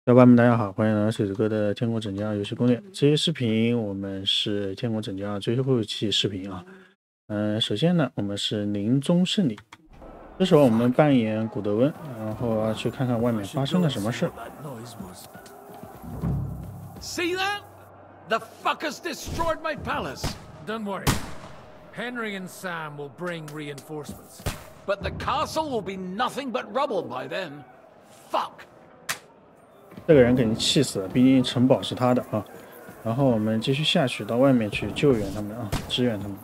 小伙伴们，大家好，欢迎来到水子哥的《天国拯救2游戏攻略》。这些视频我们是《天国拯救2》最后期视频啊。首先呢，我们是临终圣礼。这时候我们扮演古德温，然后要去看看外面发生了什么事。See that? The fuckers destroyed my palace. Don't worry. Henry and Sam will bring reinforcements. But the castle will be nothing but rubble by then. Fuck. 这个人肯定气死了，毕竟城堡是他的啊。然后我们继续下去，到外面去救援他们啊，支援他们。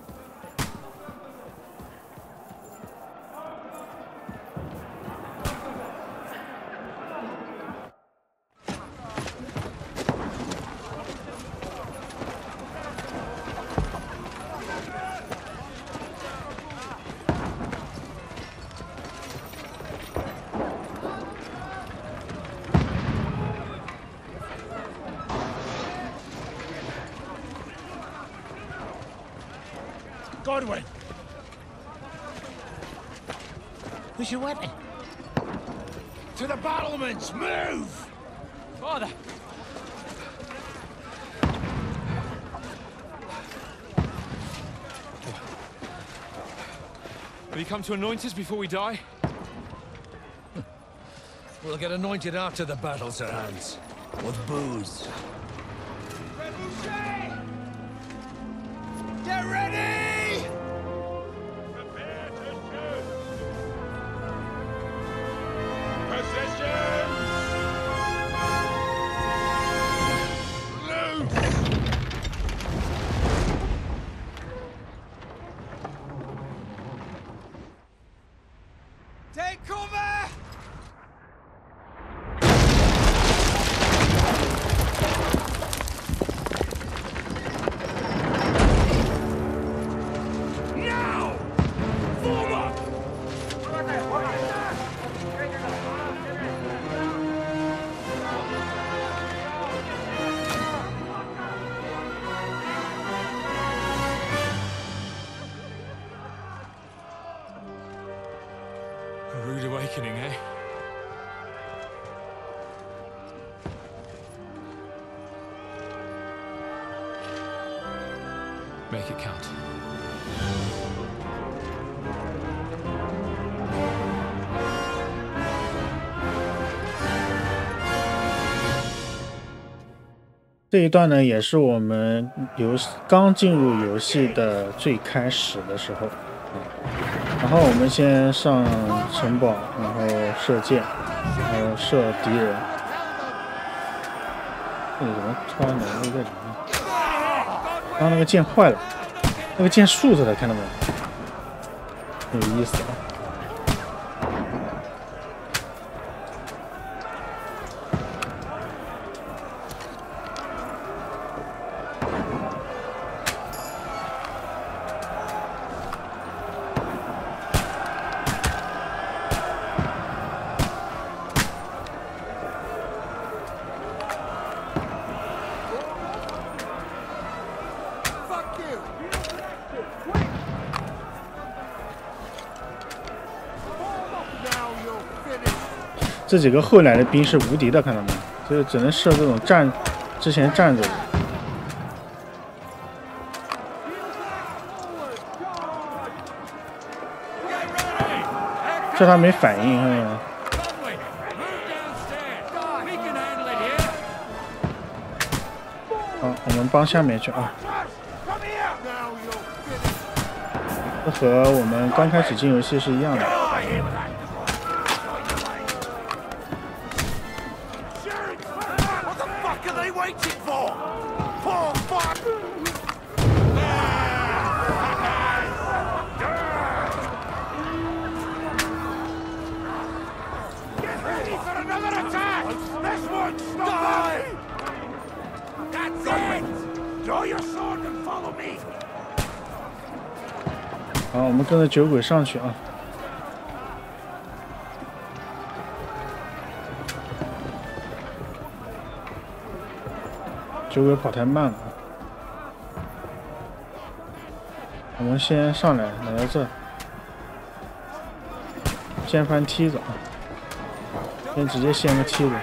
Godwin! Where's your weapon? To the battlements, move! Father! Have you come to anoint us before we die? We'll get anointed after the battles are hands. With booze. Get ready! Take cover! Now! Forward! A rude awakening, eh? Make it count. 这一段呢，也是我们刚进入游戏的最开始的时候。然后我们先上城堡，然后射箭，然后射敌人。这里怎么突然来了一个人呢？刚刚那个箭坏了，那个箭竖着的，看到没有？很有意思啊。这几个后来的兵是无敌的，看到没有？就是只能射这种之前站着的。这他没反应，看到没有？好，我们帮下面去啊。这和我们刚开始进游戏是一样的。好，我们跟着酒鬼上去啊！酒鬼跑太慢了，我们先上来，来到这儿，先翻梯子啊，先直接掀个梯子。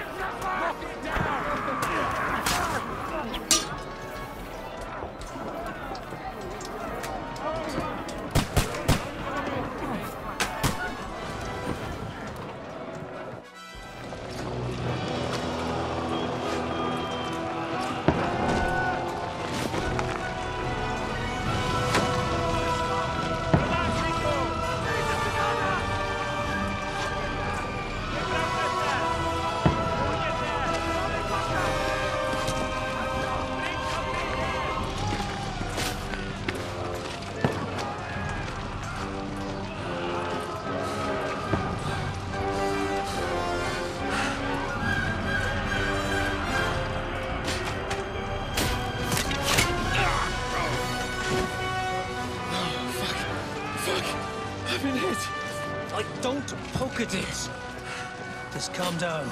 Calm down.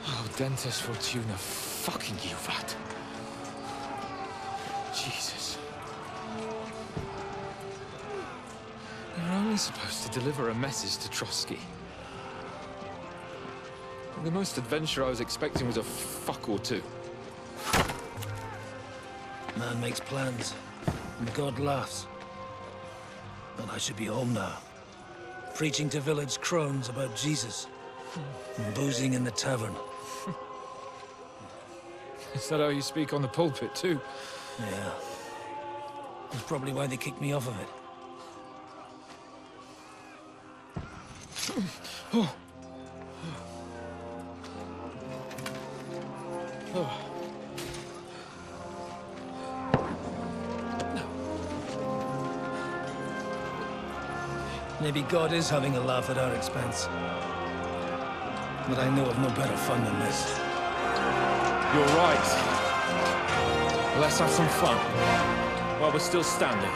Oh, Dentes Fortuna, fucking Juvat. Jesus. You're only supposed to deliver a message to Trotsky. The most adventure I was expecting was a fuck or two. Man makes plans, and God laughs. But I should be home now. Preaching to village crones about Jesus. And boozing in the tavern. Is that how you speak on the pulpit, too? Yeah. That's probably why they kicked me off of it. Oh. Oh. Maybe God is having a laugh at our expense. But I know of no better fun than this. You're right. Let's have some fun while we're still standing.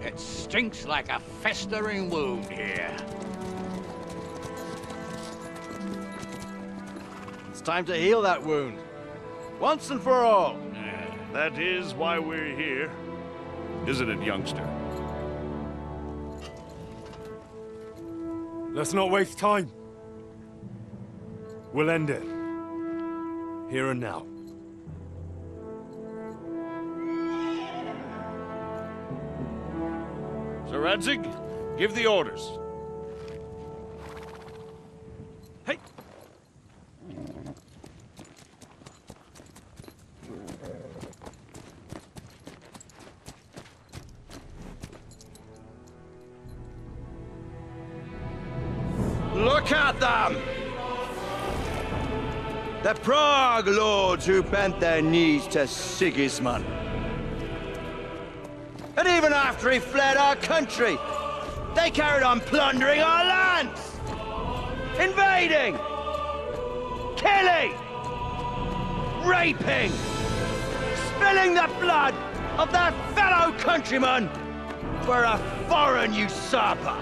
It stinks like a festering wound here. It's time to heal that wound. Once and for all. That is why we're here. Isn't it, youngster? Let's not waste time. We'll end it. Here and now. Sir Radzig, give the orders. Hey! Look at them! The Prague lords who bent their knees to Sigismund. even after he fled our country, they carried on plundering our lands, invading, killing, raping, spilling the blood of their fellow countrymen for a foreign usurper.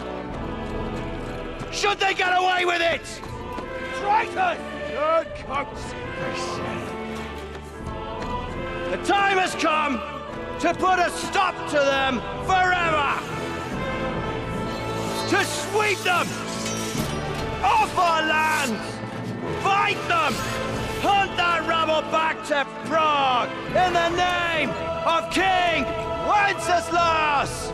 Should they get away with it? Traitor! Good conspiracy. The time has come to put a stop to them forever. To sweep them off our lands, fight them, hunt that rabble back to Prague in the name of King Wenceslas!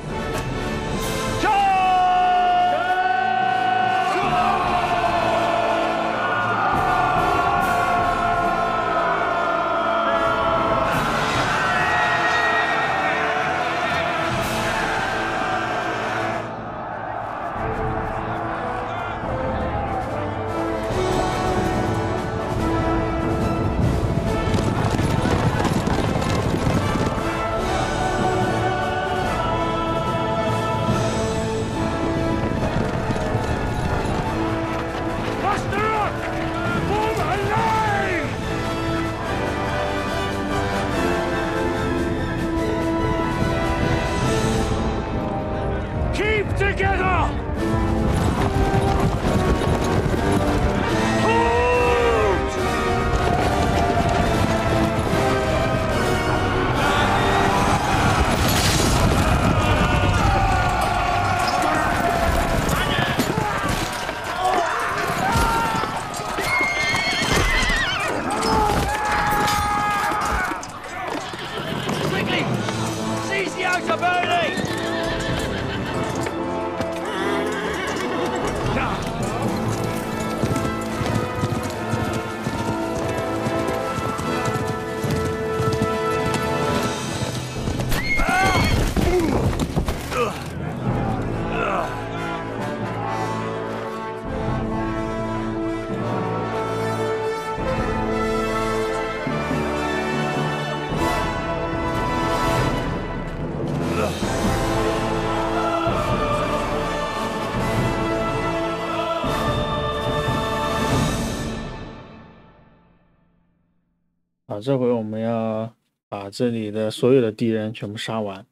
这回我们要把这里的所有的敌人全部杀完。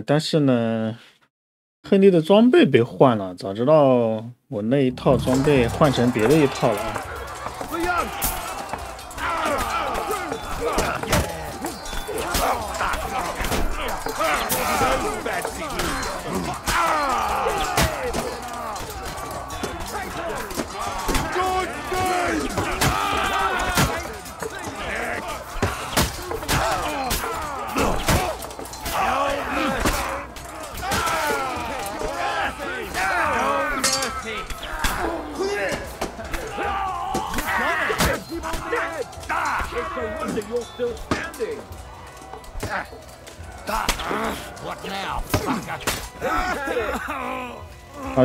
但是呢，亨利的装备被换了，早知道我那一套装备换成别的一套了啊。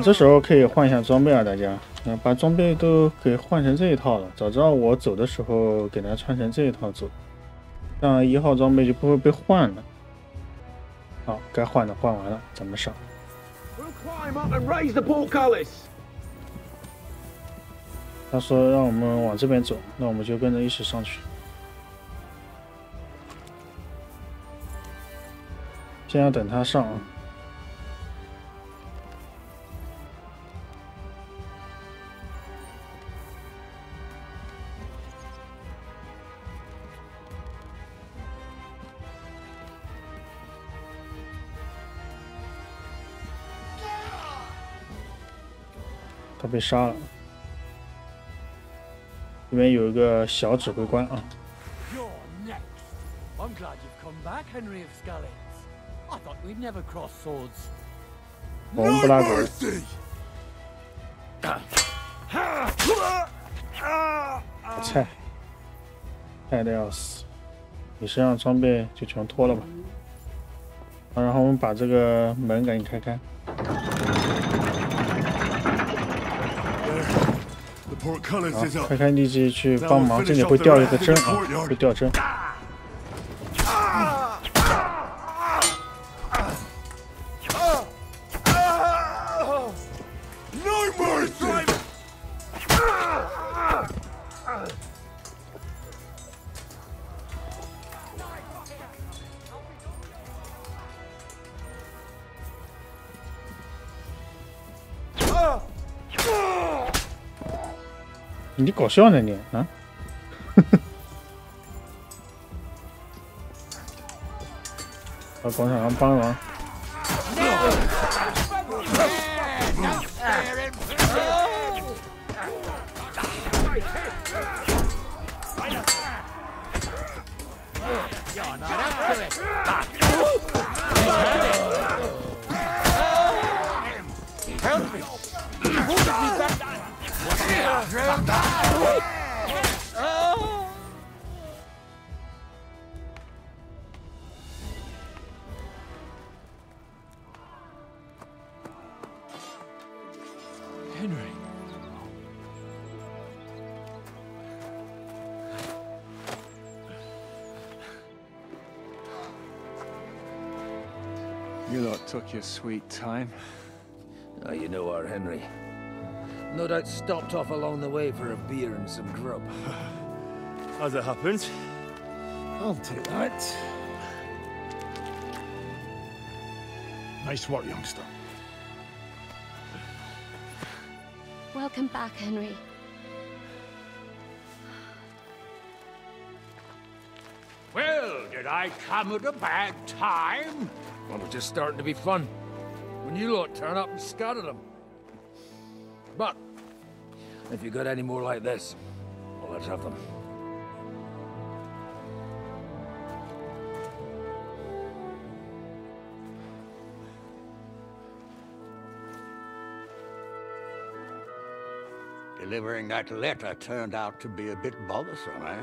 这时候可以换一下装备啊，大家，把装备都给换成这一套了。早知道我走的时候给它穿成这一套走，这样1号装备就不会被换了。好，该换的换完了，咱们上。他说让我们往这边走，那我们就跟着一起上去。先要等他上啊。他被杀了，这边有一个小指挥官啊。我们布拉格，菜，菜的要死，你身上装备就全脱了吧。然后我们把这个门赶紧开开。好，开开立即去帮忙，这里会掉一个针啊，会掉针。你搞笑呢你啊？到广场上帮忙。Henry. You lot took your sweet time. You know our Henry. No doubt stopped off along the way for a beer and some grub. As it happens. I'll take that. Nice work, youngster. Welcome back, Henry. Well, did I come at a bad time? Well, it was just starting to be fun. When you lot turn up and scatter them. But if you got any more like this, well, let's have them. Delivering that letter turned out to be a bit bothersome, eh?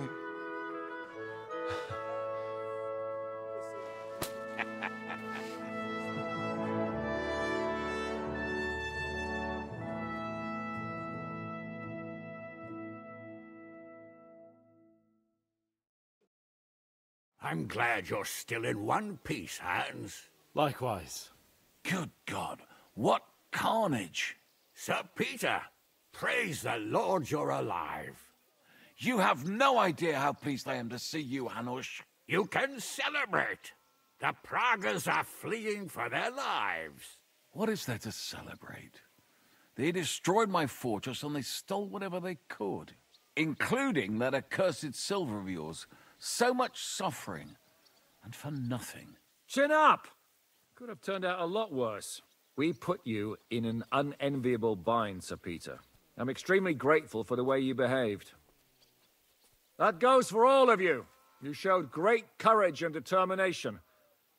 I'm glad you're still in one piece, Hans. Likewise. Good God, what carnage! Sir Peter, praise the Lord you're alive. You have no idea how pleased I am to see you, Hanush. You can celebrate. The Pragas are fleeing for their lives. What is there to celebrate? They destroyed my fortress and they stole whatever they could, including that accursed silver of yours. So much suffering, and for nothing. Chin up! Could have turned out a lot worse. We put you in an unenviable bind, Sir Peter. I'm extremely grateful for the way you behaved. That goes for all of you. You showed great courage and determination.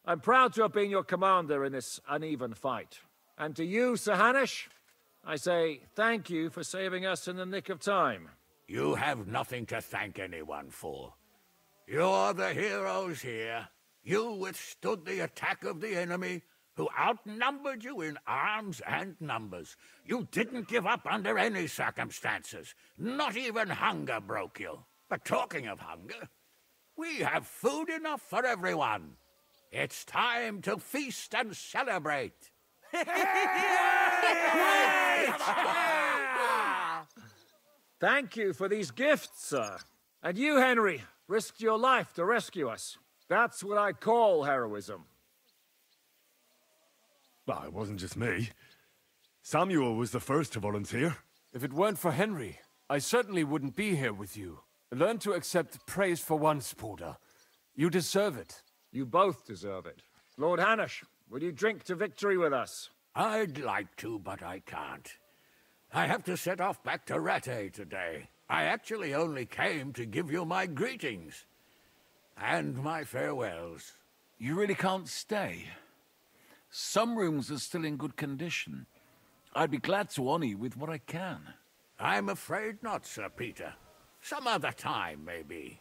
I'm proud to have been your commander in this uneven fight. And to you, Sir Hanush, I say thank you for saving us in the nick of time. You have nothing to thank anyone for. You're the heroes here. You withstood the attack of the enemy, who outnumbered you in arms and numbers. You didn't give up under any circumstances. Not even hunger broke you. But talking of hunger, we have food enough for everyone. It's time to feast and celebrate. Thank you for these gifts, sir. And you, Henry, risked your life to rescue us. That's what I call heroism. Well, it wasn't just me. Samuel was the first to volunteer. If it weren't for Henry, I certainly wouldn't be here with you. Learn to accept praise for once, Porter. You deserve it. You both deserve it. Lord Hanush, will you drink to victory with us? I'd like to, but I can't. I have to set off back to Rattay today. I actually only came to give you my greetings. And my farewells. You really can't stay. Some rooms are still in good condition. I'd be glad to honor you with what I can. I'm afraid not, Sir Peter. Some other time, maybe.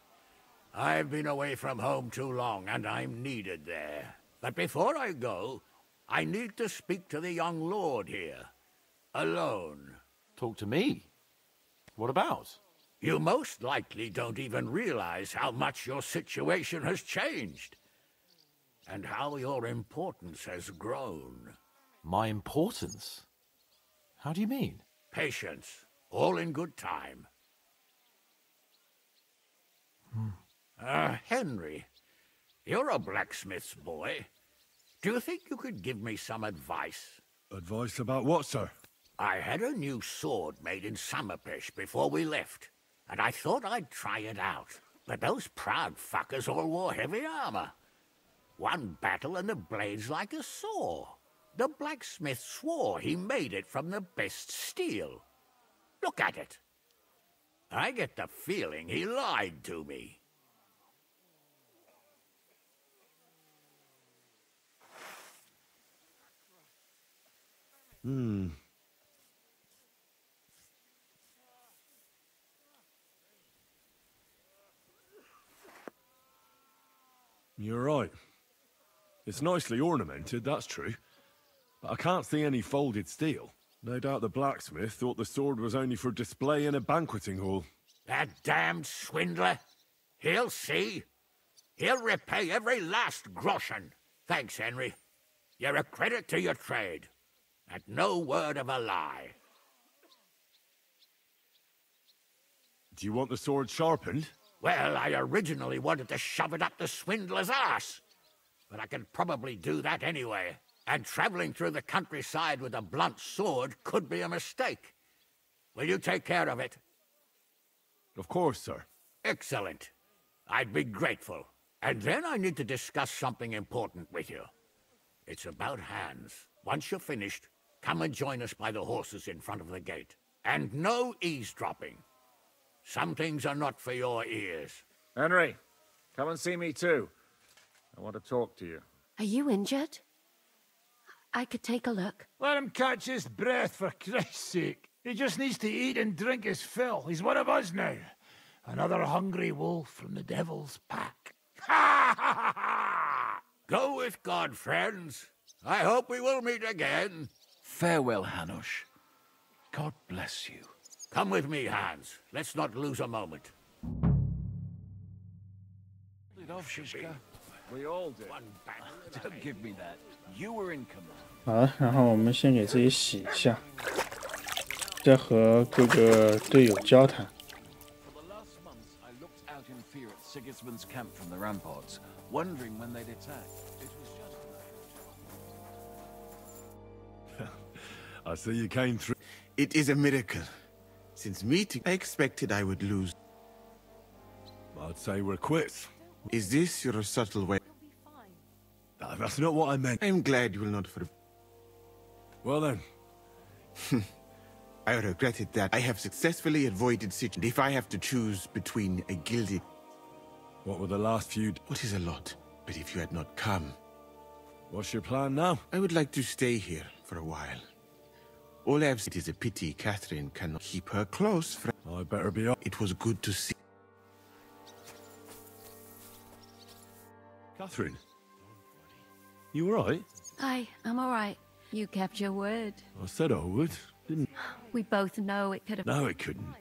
I've been away from home too long, and I'm needed there. But before I go, I need to speak to the young lord here. Alone. Talk to me? What about? You most likely don't even realize how much your situation has changed. And how your importance has grown. My importance? How do you mean? Patience. All in good time. Henry, you're a blacksmith's boy. Do you think you could give me some advice? Advice about what, sir? I had a new sword made in Summerpish before we left, and I thought I'd try it out. But those proud fuckers all wore heavy armor. One battle and the blade's like a saw. The blacksmith swore he made it from the best steel. Look at it. I get the feeling he lied to me. You're right. It's nicely ornamented, that's true. But I can't see any folded steel. No doubt the blacksmith thought the sword was only for display in a banqueting hall. That damned swindler. He'll see. He'll repay every last groschen. Thanks, Henry. You're a credit to your trade. And no word of a lie. Do you want the sword sharpened? Well, I originally wanted to shove it up the swindler's ass. But I can probably do that anyway. And traveling through the countryside with a blunt sword could be a mistake. Will you take care of it? Of course, sir. Excellent. I'd be grateful. And then I need to discuss something important with you. It's about Hans. Once you're finished, come and join us by the horses in front of the gate. And no eavesdropping. Some things are not for your ears. Henry, come and see me too. I want to talk to you. Are you injured? I could take a look. Let him catch his breath, for Christ's sake. He just needs to eat and drink his fill. He's one of us now. Another hungry wolf from the devil's pack. Ha ha ha! Go with God, friends. I hope we will meet again. Farewell, Hanush. God bless you. Come with me, Hans. Let's not lose a moment. We all did. Don't give me that. You were in command. 好了，然后我们先给自己洗一下，再和各个队友交谈。 For the last months, I looked out in fear at Sigismund's camp from the ramparts, wondering when they'd attack. It was just I see you came through. It is a miracle. Since meeting, I expected I would lose. I'd say we're quits. Is this your subtle way? No, that's not what I meant. I'm glad you will not Well then. I regretted that. I have successfully avoided situation. If I have to choose between a guilty... What were the last few... What is a lot? But if you had not come... What's your plan now? I would like to stay here for a while. All I've said is a pity Catherine cannot keep her close friend. I better be up. It was good to see. Catherine? You alright? I'm all right. You kept your word. I said I would, didn't We both know it could have... No, it couldn't.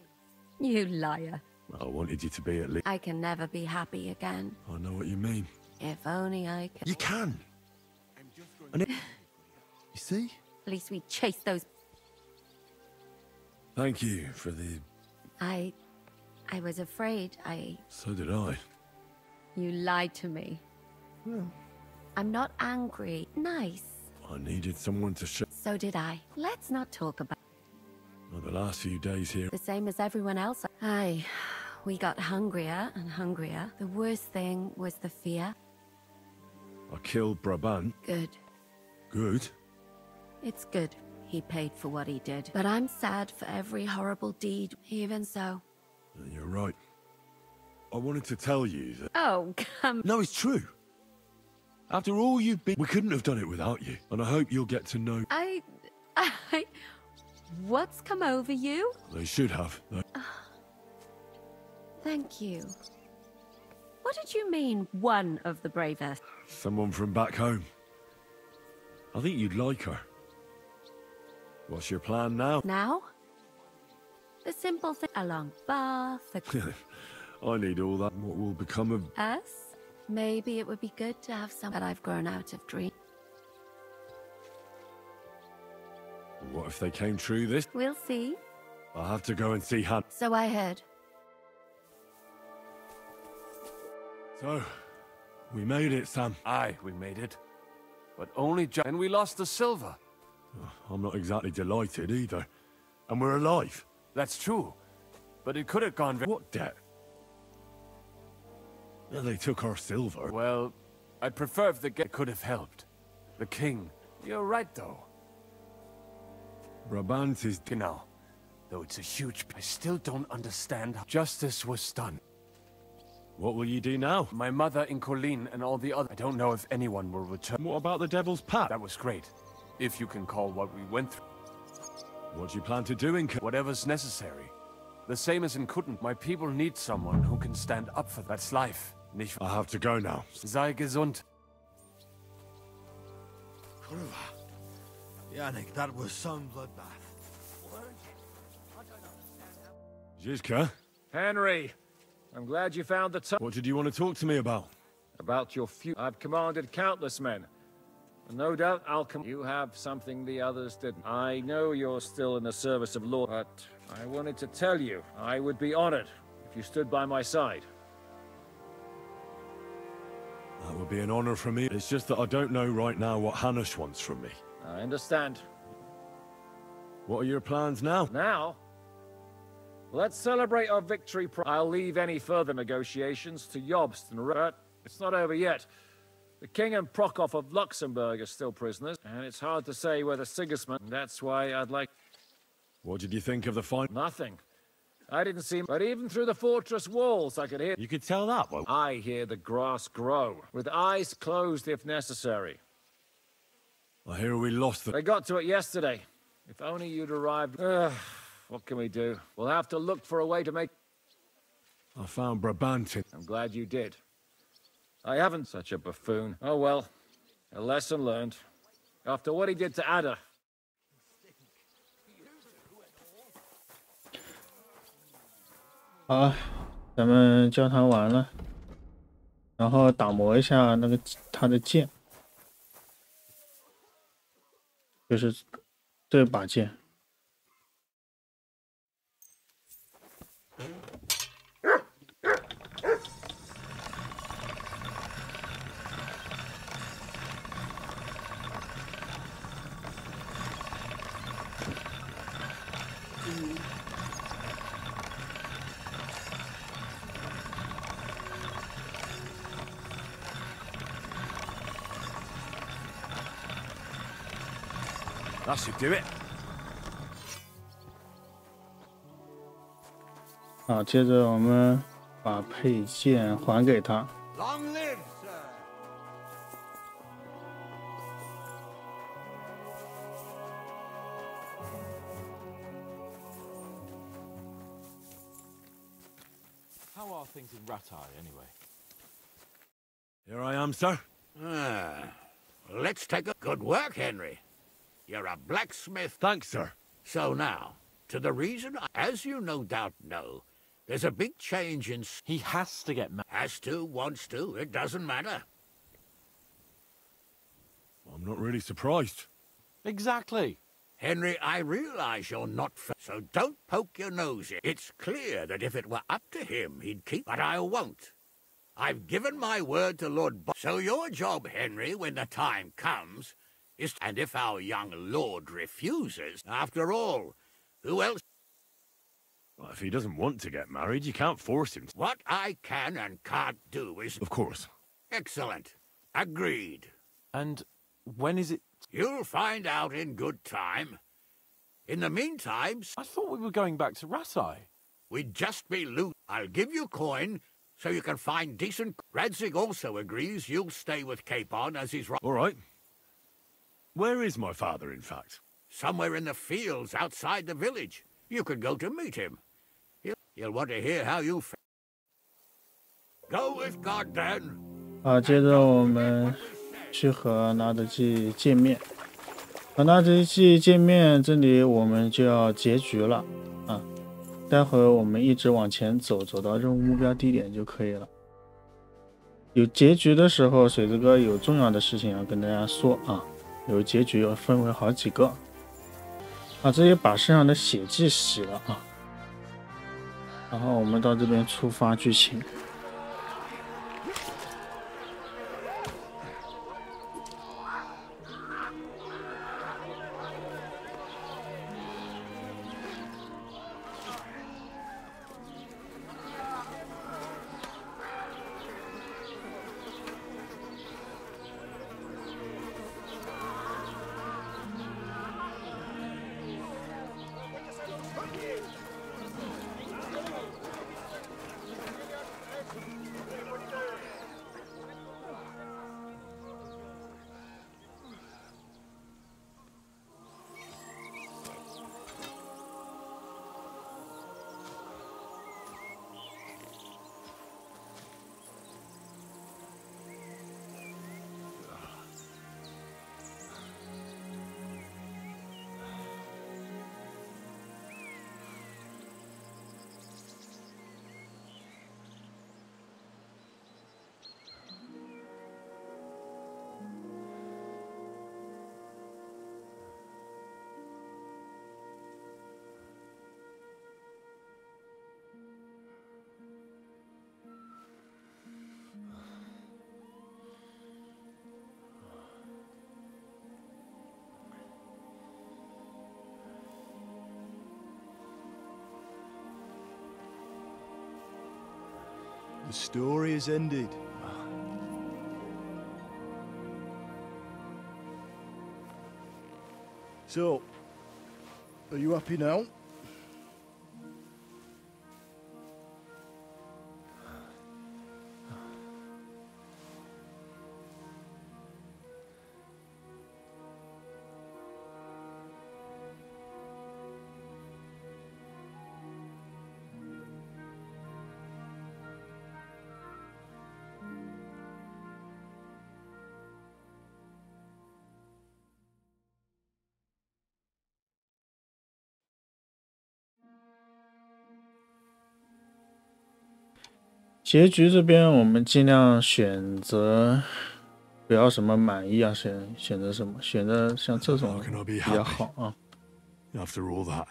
You liar. I wanted you to be at least... I can never be happy again. I know what you mean. If only I could... You can. And it... You see? At least we chased those... Thank you for the... I was afraid. So did I. You lied to me. Well... I'm not angry. Nice. I needed someone to show... So did I. Let's not talk about... Well, the last few days here... The same as everyone else. We got hungrier and hungrier. The worst thing was the fear. I killed Brabant. Good. Good? It's good. He paid for what he did. But I'm sad for every horrible deed. Even so. You're right. I wanted to tell you that... Oh, come... No, it's true. After all you've been... We couldn't have done it without you. And I hope you'll get to know... What's come over you? They should have. Thank you. What did you mean, one of the bravest? Someone from back home. I think you'd like her. What's your plan now? Now? The simple thing. A long bath, I need all that. What will become of... Us? Maybe it would be good to have some that I've grown out of dream. What if they came true this? We'll see. I'll have to go and see Han. So I heard. So, we made it, Sam. Aye, we made it. But only and we lost the silver. I'm not exactly delighted either. And we're alive. That's true. But it could have gone very— What debt? Yeah, they took our silver. Well, I'd prefer if the guy could have helped. The king. You're right, though. Brabant is... Genau. Though it's a huge... I still don't understand how justice was done. What will you do now? My mother in Colleen and all the other... I don't know if anyone will return. What about the Devil's Pact? That was great. If you can call what we went through. What do you plan to do in... Whatever's necessary. The same as in Kutten. My people need someone who can stand up for that's life. Nicht... I have to go now. Sei gesund. Yannick, that was some bloodbath. Zizka? Henry, I'm glad you found the time. What did you want to talk to me about? About your future. I've commanded countless men. And no doubt I'll come. You have something the others didn't. I know you're still in the service of Lord, but I wanted to tell you I would be honored if you stood by my side. That would be an honor for me. It's just that I don't know right now what Hanush wants from me. I understand. What are your plans now? Now? Let's celebrate our victory. I'll leave any further negotiations to Jobst and Rut. It's not over yet. The King and Prokop of Luxembourg are still prisoners, and it's hard to say whether Sigismund... That's why I'd like... What did you think of the fight? Nothing. I didn't see... But even through the fortress walls, I could hear... You could tell that? Well, I hear the grass grow, with eyes closed if necessary. I hear we lost the... They got to it yesterday. If only you'd arrived... What can we do? We'll have to look for a way to make... I found Brabant. I'm glad you did. I haven't such a buffoon. Oh well. A lesson learned. After what he did to Ada. 好，咱们交谈完了，然后打磨一下那个他的剑，就是这把剑。That should do it. 好，接着我们把佩剑还给他。 Long live, sir. How are things in Ratai, anyway? Here I am, sir. Let's take a good work, Henry. You're a blacksmith. Thanks, sir. So now, to the reason, as you no doubt know, there's a big change in... He has to get married. Has to, wants to, it doesn't matter. I'm not really surprised. Exactly. Henry, I realize you're not... So don't poke your nose in. It's clear that if it were up to him, he'd keep... But I won't. I've given my word to Lord So your job, Henry, when the time comes... And if our young lord refuses, after all, who else? Well, if he doesn't want to get married, you can't force him. What I can and can't do is... Of course. Excellent. Agreed. And when is it? You'll find out in good time. In the meantime... I thought we were going back to Ratai. We'd just be loot. I'll give you coin so you can find decent... Radzig also agrees you'll stay with Capon as he's... All right. Where is my father, in fact? Somewhere in the fields outside the village. You could go to meet him. He'll want to hear how you... Go with God, then. 好，接着我们去和纳德基见面。和纳德基见面，这里我们就要结局了啊！待会儿我们一直往前走，走到任务目标地点就可以了。有结局的时候，水子哥有重要的事情要跟大家说啊。有结局要分为好几个啊，这也把身上的血迹洗了啊。然后我们到这边触发剧情。The story is ended. So, are you happy now?结局这边我们尽量选择不要什么满意啊，选择什么？选择像这种比较好啊。After all that,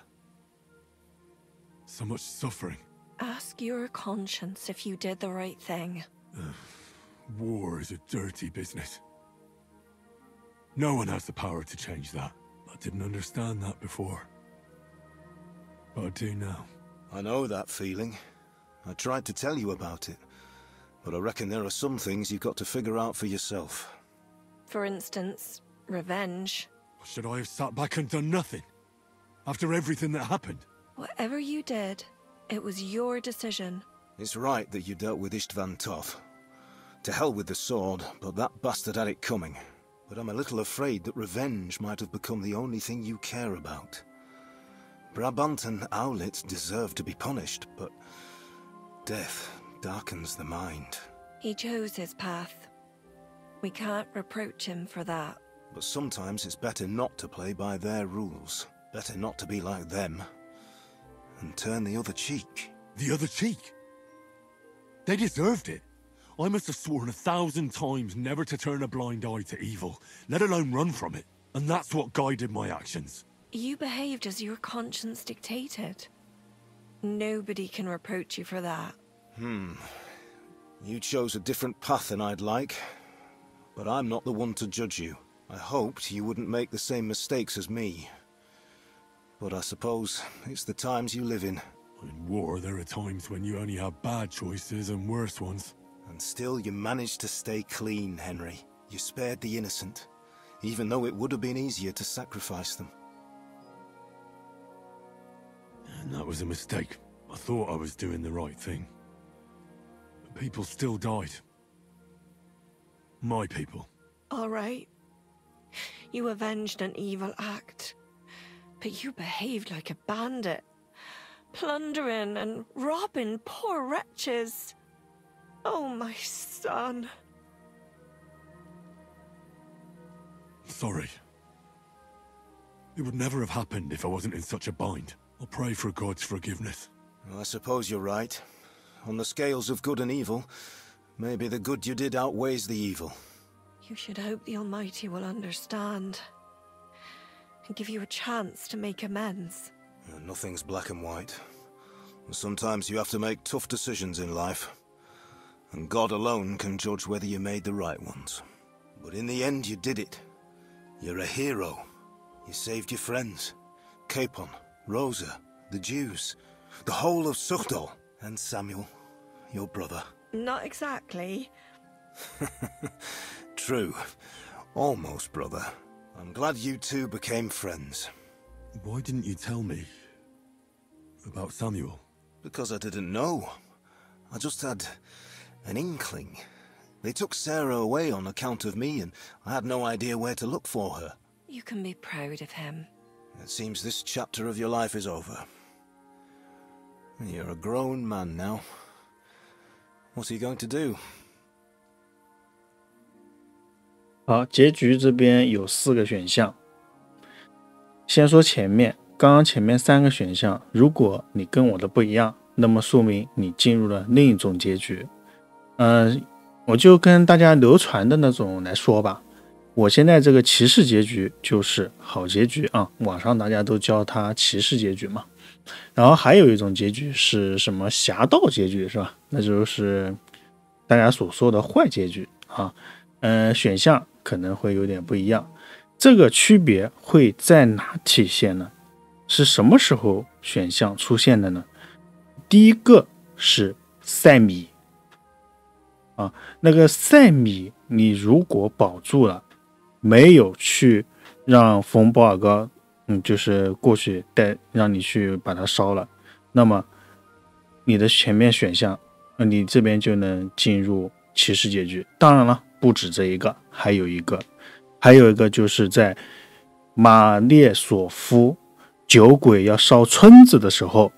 so much suffering. Ask your conscience if you did the right thing. War is a dirty business. No one has the power to change that. I didn't understand that before, but I do now. I know that feeling. I tried to tell you about it, but I reckon there are some things you've got to figure out for yourself. For instance, revenge. Should I have sat back and done nothing? After everything that happened? Whatever you did, it was your decision. It's right that you dealt with Istvan Toth. To hell with the sword, but that bastard had it coming. But I'm a little afraid that revenge might have become the only thing you care about. Brabant and Owlitz deserve to be punished, but death darkens the mind. He chose his path. We can't reproach him for that. But sometimes it's better not to play by their rules. Better not to be like them. And turn the other cheek. The other cheek? They deserved it. I must have sworn 1,000 times never to turn a blind eye to evil, let alone run from it. And that's what guided my actions. You behaved as your conscience dictated. Nobody can reproach you for that. You chose a different path than I'd like. But I'm not the one to judge you. I hoped you wouldn't make the same mistakes as me. But I suppose it's the times you live in. In war, there are times when you only have bad choices and worse ones. And still you managed to stay clean, Henry. You spared the innocent, even though it would have been easier to sacrifice them. And that was a mistake. I thought I was doing the right thing. But people still died. My people. All right. You avenged an evil act. But you behaved like a bandit. Plundering and robbing poor wretches. Oh, my son. Sorry. It would never have happened if I wasn't in such a bind. I'll pray for God's forgiveness. Well, I suppose you're right. On the scales of good and evil, maybe the good you did outweighs the evil. You should hope the Almighty will understand. And give you a chance to make amends. Nothing's black and white. Sometimes you have to make tough decisions in life. And God alone can judge whether you made the right ones. But in the end, you did it. You're a hero. You saved your friends. Capon, Rosa, the Jews, the whole of Suchdol, and Samuel, your brother. Not exactly. True. Almost brother. I'm glad you two became friends. Why didn't you tell me about Samuel? Because I didn't know. I just had an inkling. They took Sarah away on account of me, and I had no idea where to look for her. You can be proud of him. It seems this chapter of your life is over. You're a grown man now. What are you going to do? 好，结局这边有4个选项。先说前面，刚刚前面3个选项，如果你跟我的不一样，那么说明你进入了另一种结局。我就跟大家流传的那种来说吧。我现在这个骑士结局就是好结局啊，网上大家都叫它骑士结局嘛。然后还有一种结局是什么侠盗结局是吧？那就是大家所说的坏结局啊。选项可能会有点不一样，这个区别会在哪体现呢？是什么时候选项出现的呢？第一个是赛米，啊。那个赛米你如果保住了，没有去让冯保尔高就是过去让你去把它烧了，那么你的前面选项你这边就能进入骑士结局。当然了，不止这一个，还有一个就是在马列索夫酒鬼要烧村子的时候，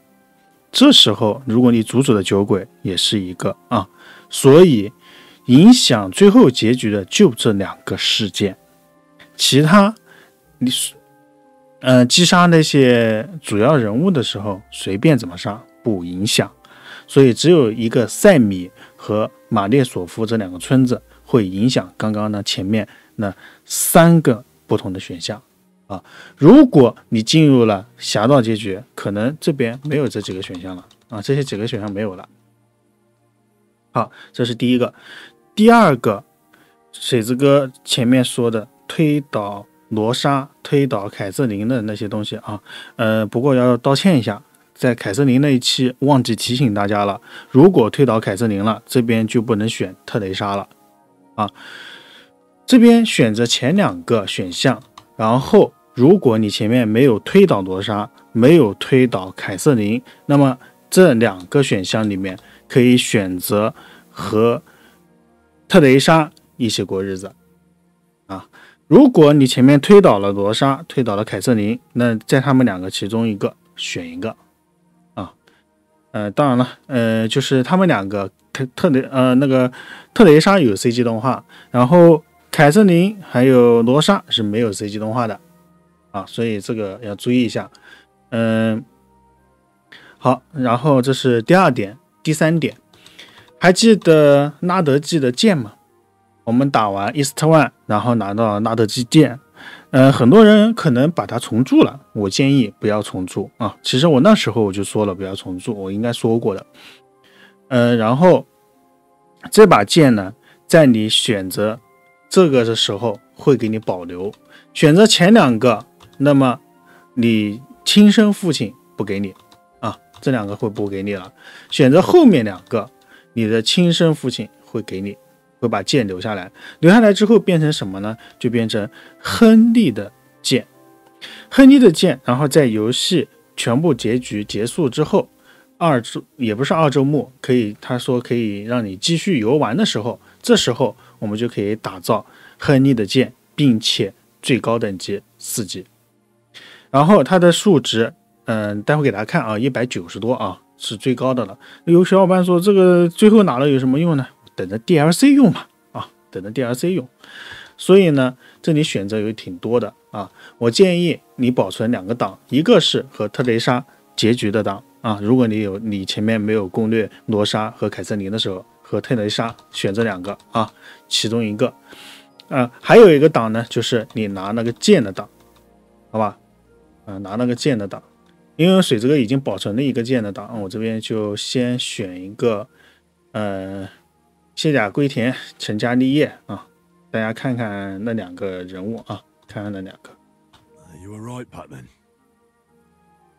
这时候如果你阻止了酒鬼也是一个啊。所以影响最后结局的就这2个事件，其他你击杀那些主要人物的时候随便怎么杀不影响，所以只有一个塞米和马列索夫这2个村子会影响刚刚呢前面那3个不同的选项啊。如果你进入了侠盗结局，可能这边没有这几个选项了啊，这些几个选项没有了。好，这是第一个。第二个，水子哥前面说的推倒罗莎、推倒凯瑟琳的那些东西啊，不过要道歉一下，在凯瑟琳那一期忘记提醒大家了，如果推倒凯瑟琳了，这边就不能选特蕾莎了啊。这边选择前2个选项，然后如果你前面没有推倒罗莎，没有推倒凯瑟琳，那么这2个选项里面可以选择和特蕾莎一起过日子啊。如果你前面推倒了罗莎，推倒了凯瑟琳，那在他们2个其中一个选一个啊。当然了，就是他们2个那个特蕾莎有 CG 动画，然后凯瑟琳还有罗莎是没有 CG 动画的啊，所以这个要注意一下。好，然后这是第2点。第3点，还记得拉德基的剑吗？我们打完伊斯特万，然后拿到拉德基剑，很多人可能把它重铸了，我建议不要重铸啊。其实我那时候我就说了不要重铸，我应该说过的。然后这把剑呢，在你选择这个的时候会给你保留，选择前2个，那么你亲生父亲不给你啊，这2个会不给你了。选择后面2个，你的亲生父亲会给你，会把剑留下来。留下来之后变成什么呢？就变成亨利的剑。亨利的剑，然后在游戏全部结局结束之后，也不是2周目，他说可以让你继续游玩的时候，这时候我们就可以打造亨利的剑，并且最高等级4级。然后它的数值待会给大家看啊，190多啊，是最高的了。有小伙伴说这个最后拿了有什么用呢？等着 DLC 用嘛啊，等着 DLC 用。所以呢，这里选择有挺多的啊。我建议你保存2个档，一个是和特蕾莎结局的档啊，如果你前面没有攻略罗莎和凯瑟琳的时候，和特蕾莎选这2个啊，其中一个。还有一个档呢，就是你拿那个剑的档，好吧？拿那个剑的档，因为水子哥已经保存了一个剑的档，我这边就先选一个，卸甲归田、成家立业啊，大家看看那2个人物啊，看看那2个。You were right, Batman.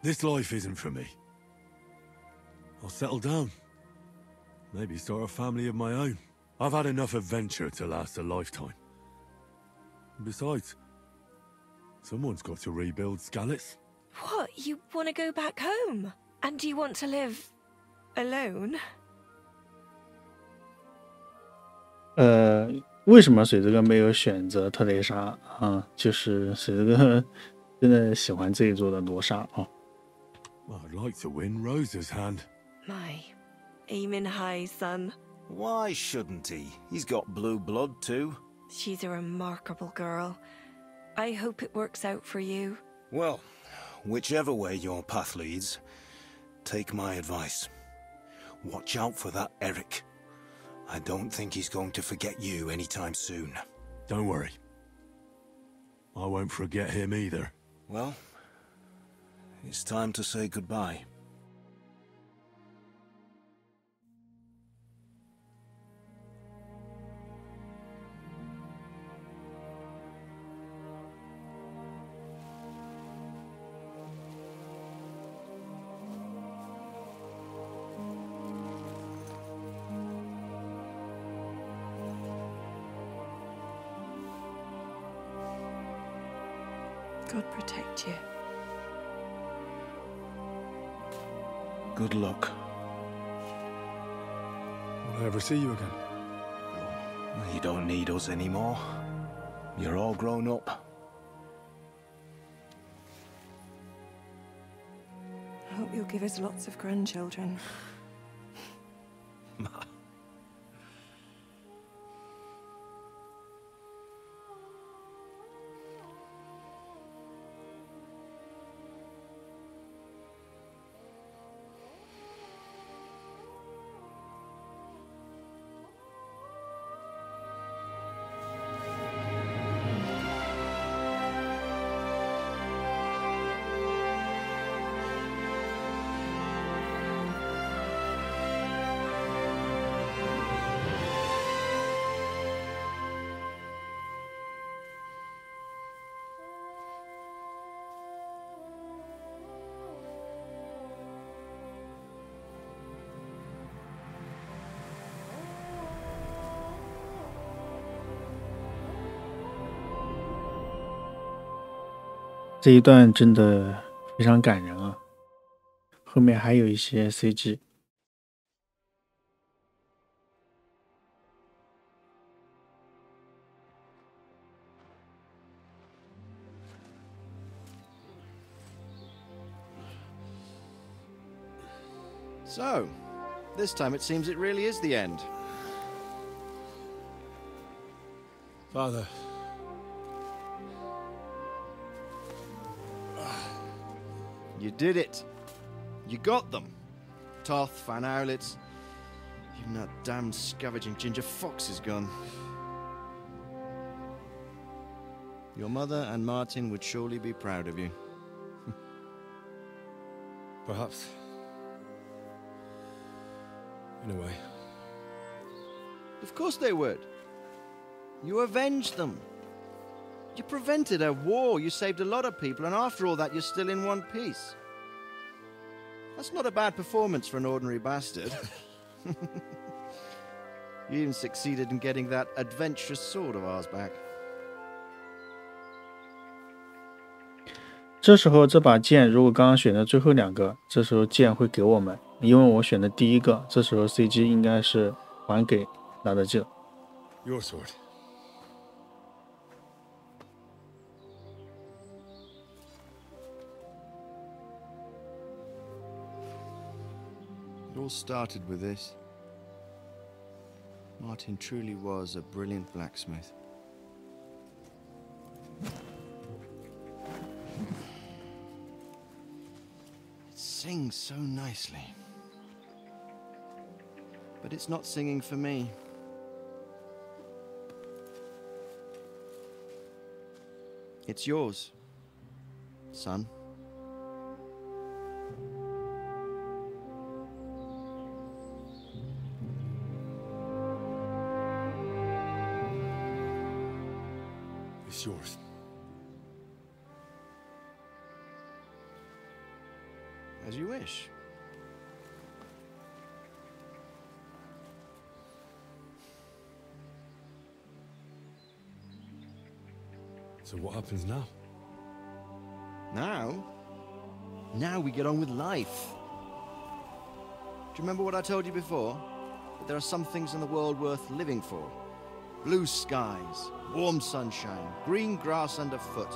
This life isn't for me. I'll settle down. Maybe start a family of my own. I've had enough adventure to last a lifetime. Besides, someone's got to rebuild Skalitz. What? You want to go back home? And do you want to live alone? 为什么水子哥没有选择特蕾莎啊？就是水子哥真的喜欢这一座的罗莎啊。I'd like to win Rosa's hand. My, aiming high, son. Why shouldn't he? He's got blue blood too. She's a remarkable girl. I hope it works out for you. Well, whichever way your path leads, take my advice. Watch out for that Eric. I don't think he's going to forget you anytime soon. Don't worry. I won't forget him either. Well, it's time to say goodbye. God protect you. Good luck. Will I ever see you again? You don't need us anymore. You're all grown up. I hope you'll give us lots of grandchildren.这一段真的非常感人啊，后面还有一些 CG。So, this time it seems it really is the end. Father. You did it. You got them. Toth, Van Owlitz. Even that damned scavenging ginger fox is gone. Your mother and Martin would surely be proud of you. Perhaps. In a way. Of course they would. You avenged them. You prevented a war, you saved a lot of people, and after all that, you're still in one piece. That's not a bad performance for an ordinary bastard. You even succeeded in getting that adventurous sword of ours back. 这时候这把剑如果刚刚选的最后两个，这时候剑会给我们，因为我选的第一个，这时候 CG 应该是还给拉德基了。 Your sword. It all started with this. Martin truly was a brilliant blacksmith. It sings so nicely. But it's not singing for me. It's yours, son. It's yours. As you wish. So what happens now? Now? Now we get on with life. Do you remember what I told you before? That there are some things in the world worth living for. Blue skies, warm sunshine, green grass underfoot,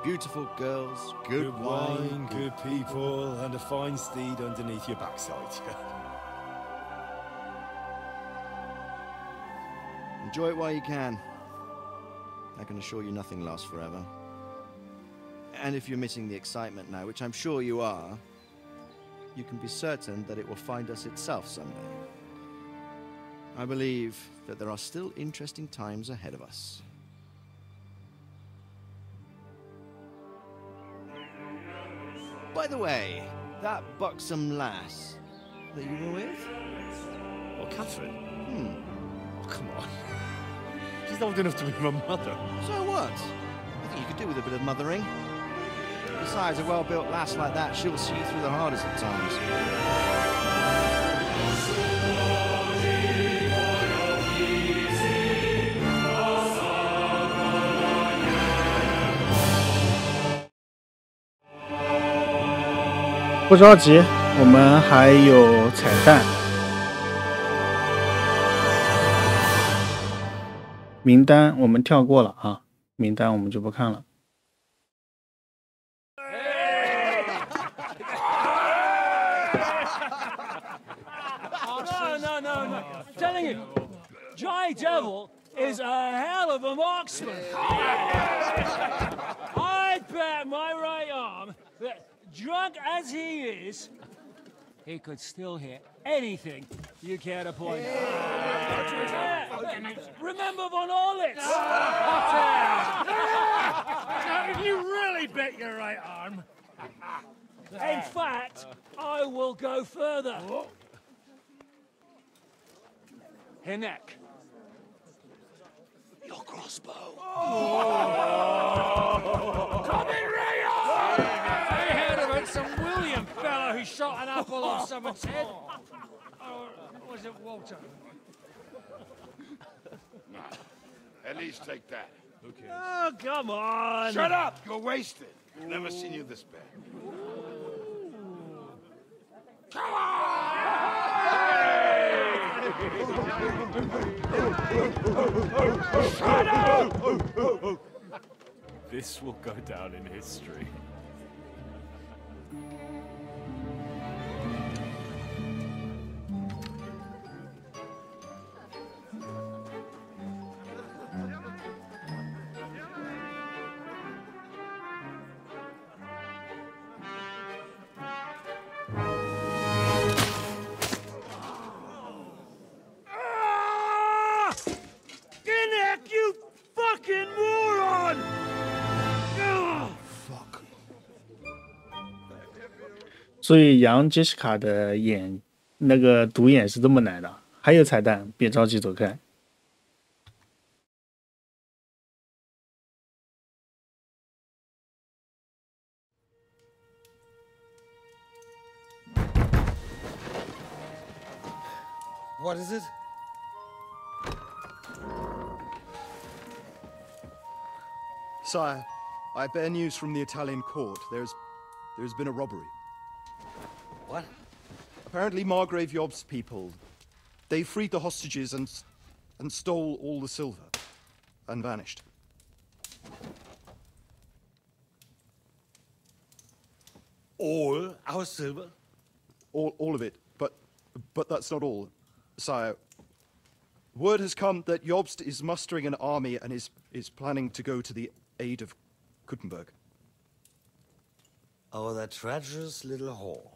beautiful girls, good wine, good people, and a fine steed underneath your backside. Enjoy it while you can. I can assure you nothing lasts forever. And if you're missing the excitement now, which I'm sure you are, you can be certain that it will find us itself someday. I believe that there are still interesting times ahead of us. By the way, that buxom lass that you were with? What, Catherine? Oh, come on. She's old enough to be my mother. So what? I think you could do with a bit of mothering. Besides, a well-built lass like that, she'll see you through the hardest of times. 不着急，我们还有彩蛋。名单我们跳过了啊，名单我们就不看了。No. I'm telling you, Jai Devil is a hell of a marksman. I'd bet my right arm that, drunk as he is, he could still hit anything you care to point out. Remember Von Orlitz? You really bet your right arm. In fact, I will go further. Hinek. Your crossbow. Coming right up! I heard about some William fella who shot an apple off someone's head. Or was it Walter? At least take that. Okay. Oh, come on! Shut up! You're wasted. Never seen you this bad. Come on! Shut up! This will go down in history. You fucking moron! Fuck. 所以杨杰西卡的那个独眼是这么来的。还有彩蛋，别着急走开。What is it? Sire, I bear news from the Italian court. There's been a robbery. What? Apparently Margrave Yob's people, they freed the hostages and stole all the silver and vanished. All our silver? All of it, but that's not all, sire. Word has come that Jobst is mustering an army and is planning to go to the aid of Kuttenberg. Oh, that treacherous little whore.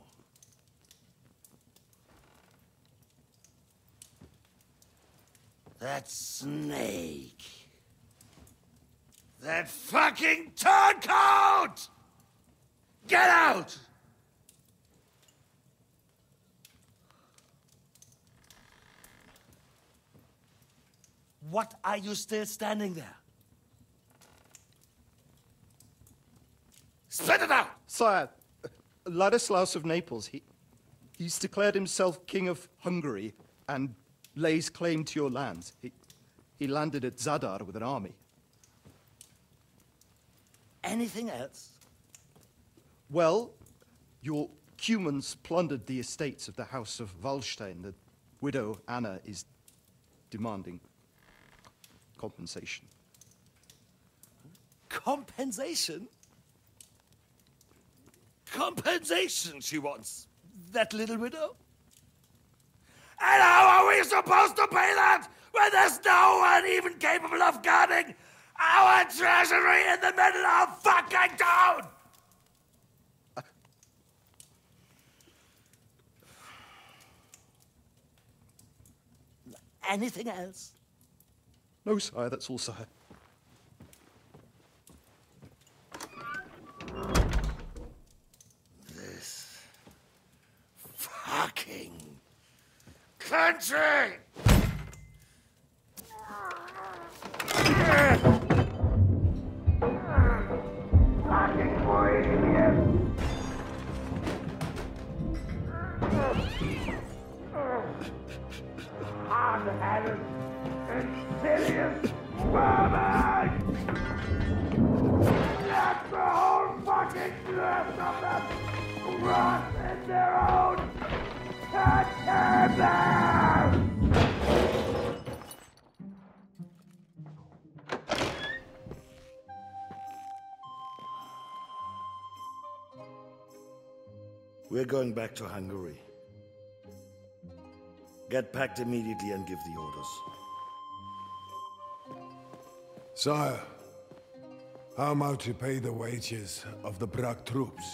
That snake. That fucking turncoat! Get out! What are you still standing there? Spit it out! Sire, Ladislaus of Naples, he's declared himself King of Hungary and lays claim to your lands. He landed at Zadar with an army. Anything else? Well, your Cumans plundered the estates of the House of Wallstein. The widow Anna is demanding compensation. Compensation? Compensation she wants, that little widow? And how are we supposed to pay that when there's no one even capable of guarding our treasury in the middle of fucking town? Anything else? No, sire, that's all, sire. This fucking country! Fucking bohemian! Hard-headed, insidious woman! That's the whole fucking gist of that rotten their own caterpillar! We're going back to Hungary. Get packed immediately and give the orders. Sire, how am I to pay the wages of the Prague troops?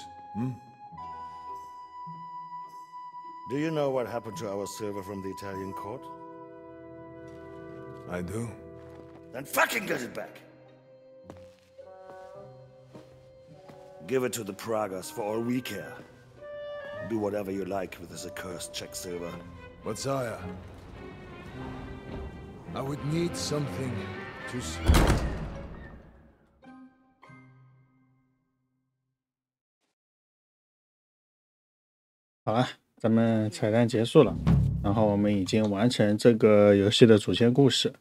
Do you know what happened to our silver from the Italian court? I do. Then fucking get it back! Give it to the Pragas for all we care. Do whatever you like with this accursed Czech silver. But sire, I would need something to see. 好了，咱们彩蛋结束了，然后我们已经完成这个游戏的主线故事，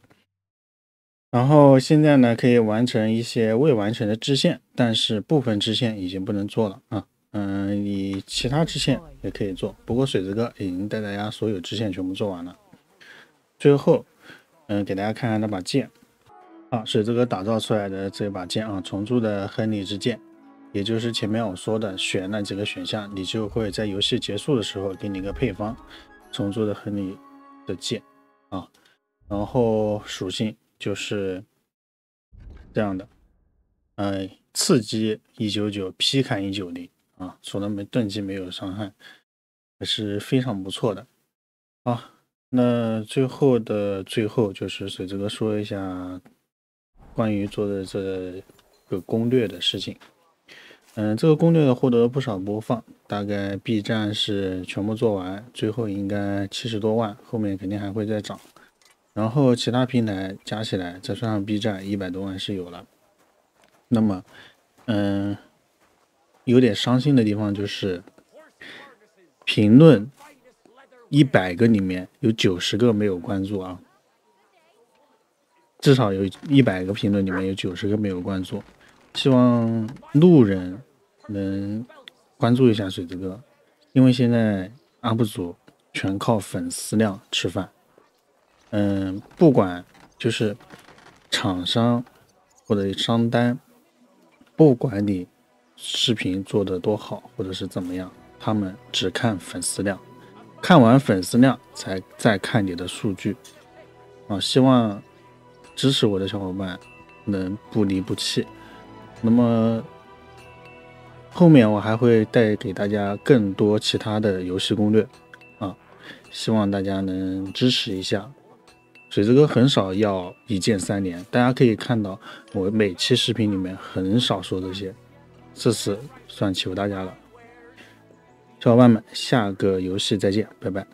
然后现在呢可以完成一些未完成的支线，但是部分支线已经不能做了啊。你其他支线也可以做，不过水子哥已经带大家所有支线全部做完了。最后，给大家看看那把剑，水子哥打造出来的这把剑啊，重铸的亨利之剑，也就是前面我说的选那几个选项，你就会在游戏结束的时候给你一个配方，重铸的亨利的剑啊，然后属性就是这样的，刺击199，劈砍190。除了盾击没有伤害，还是非常不错的。那最后就是水子哥说一下关于做的这个攻略的事情。这个攻略获得了不少播放，大概 B 站是全部做完，最后应该70多万，后面肯定还会再涨。然后其他平台加起来，再算上 B 站100多万是有了。那么，有点伤心的地方就是评论100个里面有90个没有关注啊，至少有100个评论里面有90个没有关注，希望路人能关注一下水子哥，因为现在 UP 主全靠粉丝量吃饭。不管就是厂商或者商单，不管你视频做的多好或者是怎么样，他们只看粉丝量，看完粉丝量再看你的数据希望支持我的小伙伴能不离不弃。那么后面我还会带给大家更多其他的游戏攻略希望大家能支持一下。水子哥很少要一键3连，大家可以看到我每期视频里面很少说这些，这次算求大家了。小伙伴们，下个游戏再见，拜拜。